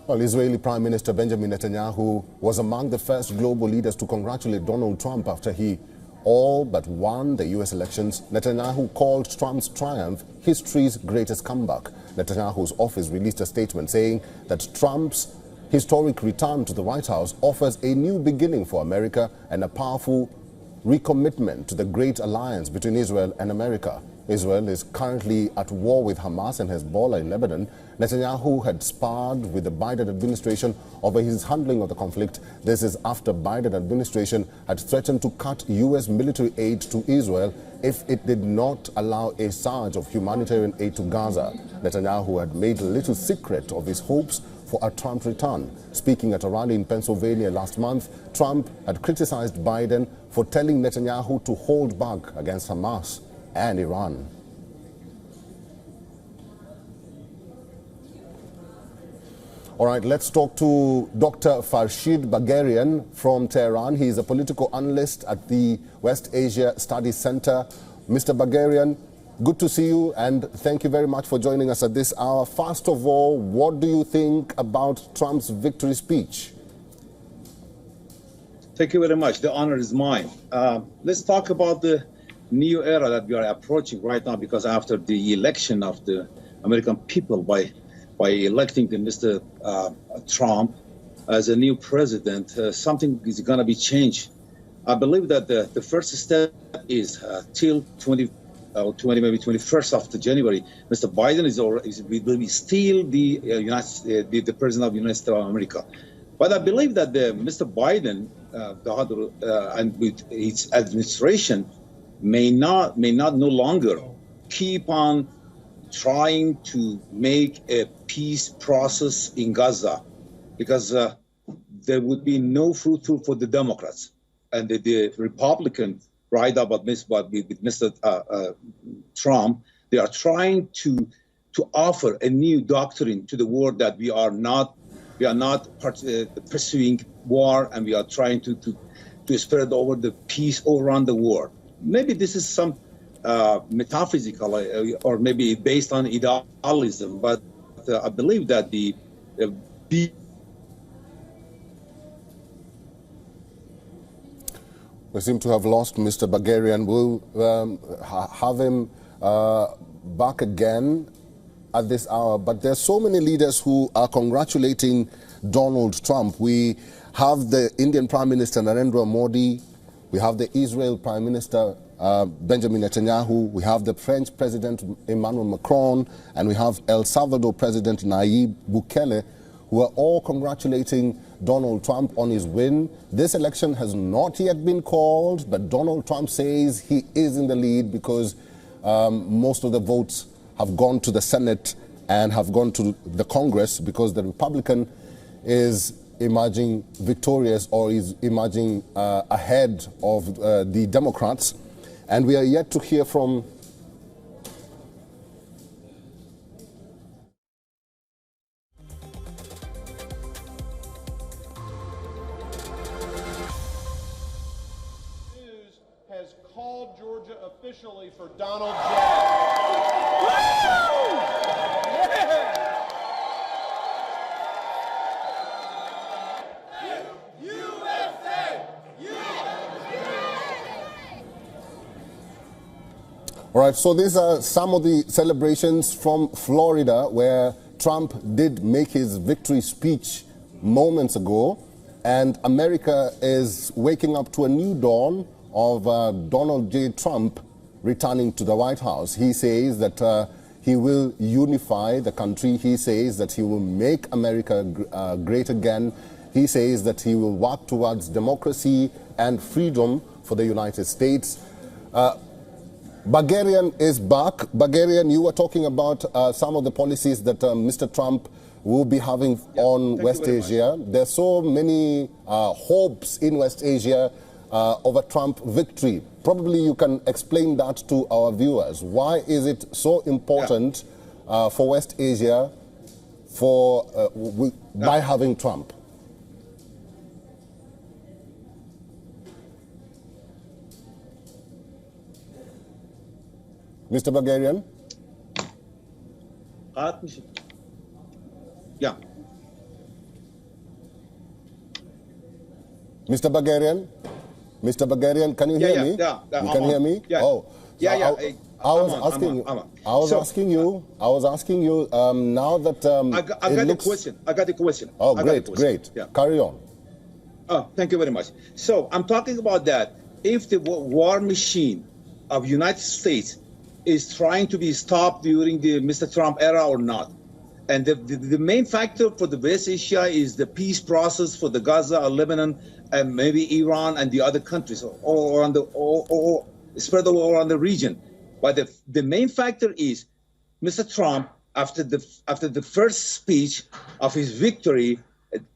Well, Israeli Prime Minister Benjamin Netanyahu was among the first global leaders to congratulate Donald Trump after he all but won the U.S. elections. Netanyahu called Trump's triumph history's greatest comeback. Netanyahu's office released a statement saying that Trump's historic return to the White House offers a new beginning for America and a powerful recommitment to the great alliance between Israel and America. Israel is currently at war with Hamas and Hezbollah in Lebanon. Netanyahu had sparred with the Biden administration over his handling of the conflict. This is after Biden administration had threatened to cut U.S. military aid to Israel if it did not allow a surge of humanitarian aid to Gaza. Netanyahu had made little secret of his hopes for a Trump return. Speaking at a rally in Pennsylvania last month, Trump had criticized Biden for telling Netanyahu to hold back against Hamas and Iran. All right, let's talk to Dr. Farshid Bagherian from Tehran. He is a political analyst at the West Asia Studies Center. Mr. Bagherian, good to see you, and thank you very much for joining us at this hour. First of all, what do you think about Trump's victory speech? Thank you very much. The honor is mine. Let's talk about the new era that we are approaching right now, because after the election of the American people by electing Mr. Trump as a new president, something is going to be changed. I believe that the first step is till maybe 21st of January, Mr. Biden will be still the president of the United States of America. But I believe that Mr. Biden and with his administration may not no longer keep on trying to make a peace process in Gaza, because there would be no fruitful for the Democrats and the Republicans. Right about with Mr. Trump, they are trying to offer a new doctrine to the world that we are not pursuing war, and we are trying to spread over the peace all around the world. Maybe this is some metaphysical or maybe based on idealism, but I believe that we seem to have lost Mr. Bagherian. We'll have him back again at this hour. But there's so many leaders who are congratulating Donald Trump. We have the Indian Prime Minister Narendra Modi. We have the Israel Prime Minister Benjamin Netanyahu. We have the French President Emmanuel Macron. And we have El Salvador President Nayib Bukele, who are all congratulating Donald Trump on his win. This election has not yet been called, but Donald Trump says he is in the lead because most of the votes have gone to the Senate and have gone to the Congress, because the Republican is emerging victorious, or is emerging ahead of the Democrats. And we are yet to hear from has called Georgia officially for Donald J. All right, so these are some of the celebrations from Florida, where Trump did make his victory speech moments ago, and America is waking up to a new dawn of Donald J. Trump returning to the White House. He says that he will unify the country. He says that he will make America great again. He says that he will work towards democracy and freedom for the United States. Bagherian is back. Bagherian, you were talking about some of the policies that Mr. Trump will be having on West Asia. There's so many hopes in West Asia of a Trump victory. Probably you can explain that to our viewers. Why is it so important for West Asia by having Trump? Mr. Bagherian? Yeah. Mr. Bagarian? Mr. Bagarian, can you hear me? Yeah, you can hear me? Yeah. Oh. Yeah, I was asking you, now that I got a question. I got a question. Oh, great. Yeah. Carry on. Oh, thank you very much. So I'm talking about that. If the war machine of United States is trying to be stopped during the Mr. Trump era or not, and the main factor for the West Asia is the peace process for the Gaza or Lebanon and maybe Iran and the other countries or on the or spread all around the region. But the main factor is Mr. Trump, after the first speech of his victory,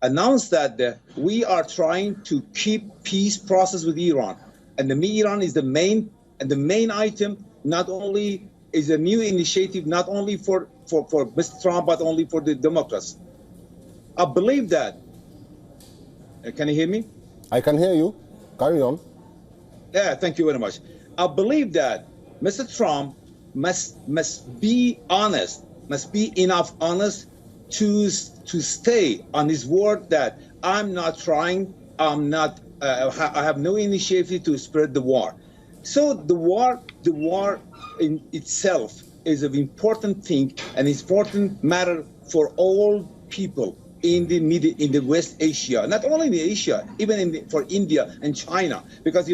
announced that we are trying to keep peace process with Iran, and Iran is the main item. Not only is a new initiative, not only for Mr. Trump, but only for the Democrats. I believe that. Can you hear me? I can hear you. Carry on. Yeah, thank you very much. I believe that Mr. Trump must be honest, must be enough honest to stay on his word that I'm not trying, I have no initiative to spread the war. So the war in itself is an important thing, an important matter for all people in the West Asia, not only in Asia, even for India and China, because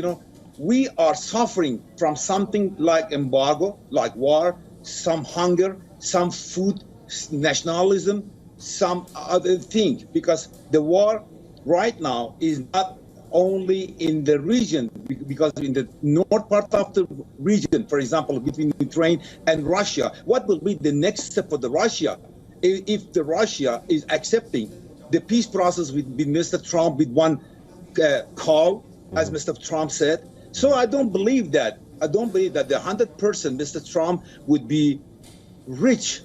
we are suffering from something like embargo, like war, some hunger, some food nationalism, some other thing, because the war right now is not only in the region, because in the north part of the region, for example, between Ukraine and Russia, what will be the next step for the Russia if the Russia is accepting the peace process with Mr. Trump with one call, as Mr. Trump said? So I don't believe that. I don't believe that the 100% Mr. Trump would reach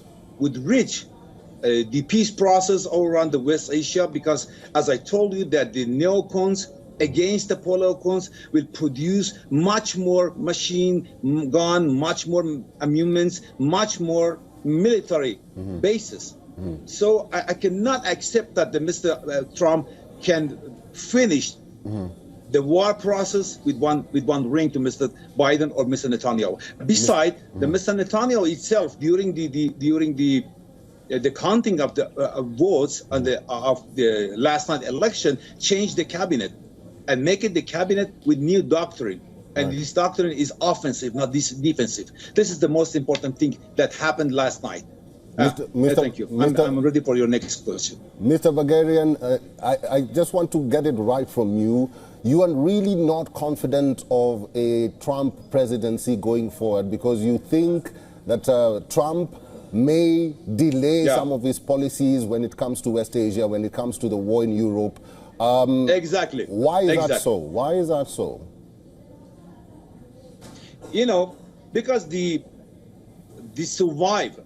the peace process all around the West Asia, because as I told you that the neocons against the polocons will produce much more machine gun, much more armaments, much more military bases. So I cannot accept that the Mr. Trump can finish the war process with one ring to Mr. Biden or Mr. Netanyahu. Besides, the Mr. Netanyahu itself during the counting of the votes of the last night election changed the cabinet and make it the cabinet with new doctrine. And this doctrine is offensive, not defensive. This is the most important thing that happened last night. Thank you. I'm ready for your next question. Mr. Bagarian, I just want to get it right from you. You are really not confident of a Trump presidency going forward because you think that Trump may delay some of his policies when it comes to West Asia, when it comes to the war in Europe. Exactly. Why is that so? Why is that so? Because the survival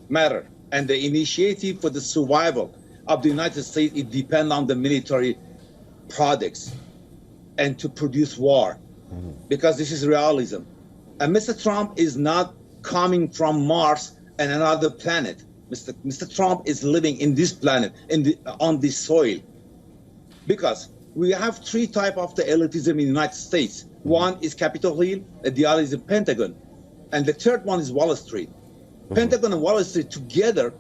matter and the initiative for the survival of the United States, it depends on the military products and to produce war, because this is realism. And Mr. Trump is not coming from Mars and another planet. Mr. Trump is living in this planet, on this soil, because we have three types of the elitism in the United States. One is Capitol Hill, and the other is the Pentagon, and the third one is Wall Street. Pentagon and Wall Street together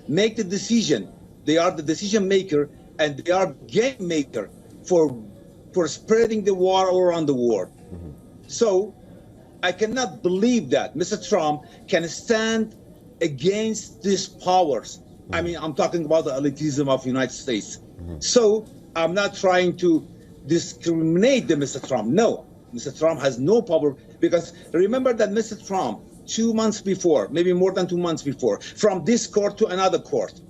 make the decision. They are the decision maker, and they are game maker for spreading the war all around the world. So I cannot believe that Mr. Trump can stand against these powers. I mean, I'm talking about the elitism of the United States. So I'm not trying to discriminate the Mr. Trump. No, Mr. Trump has no power, because remember that Mr. Trump, 2 months before, maybe more than 2 months before, from this court to another court,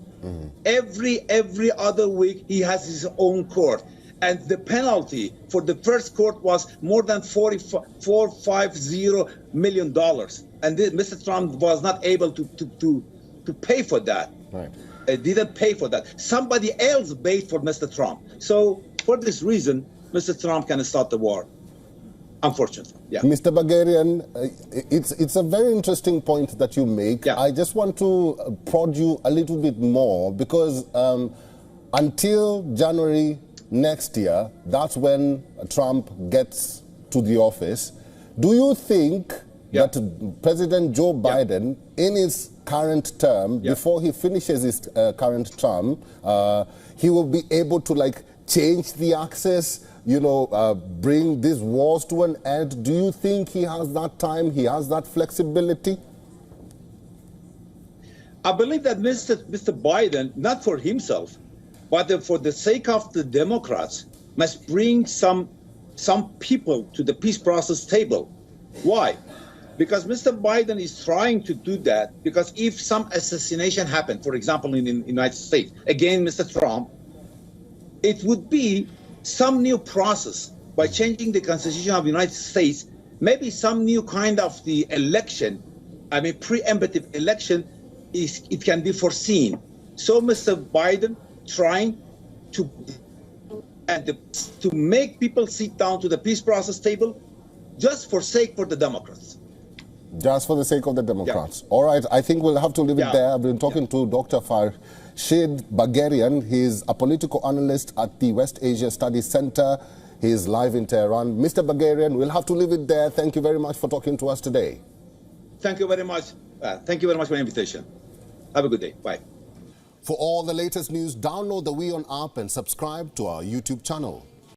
every other week he has his own court. And the penalty for the first court was more than $450 million. And Mr. Trump was not able to pay for that. Right. Didn't pay for that. Somebody else paid for Mr. Trump. So for this reason, Mr. Trump can start the war. Unfortunately. Yeah. Mr. Bagarian, it's a very interesting point that you make. Yeah. I just want to prod you a little bit more, because until January next year, that's when Trump gets to the office. Do you think that President Joe Biden, in his current term, before he finishes his current term, he will be able to like change the axis, you know, bring these wars to an end? Do you think he has that time, he has that flexibility? I believe that Mr. Biden, not for himself, but for the sake of the Democrats, must bring some people to the peace process table. Why? Because Mr. Biden is trying to do that because if some assassination happened, for example, in the United States, against Mr. Trump, it would be some new process by changing the Constitution of the United States, maybe some new kind of the election, I mean, preemptive election, it can be foreseen. So Mr. Biden trying to make people sit down to the peace process table just for the Democrats. Just for the sake of the Democrats. All right, I think we'll have to leave it there. I've been talking to Dr. Farshid Bagherian. He's a political analyst at the West Asia Studies Center. He's live in Tehran. Mr. Bagherian, we'll have to leave it there. Thank you very much for talking to us today. Thank you very much. Thank you very much for the invitation. Have a good day. Bye. For all the latest news, download the WION app and subscribe to our YouTube channel.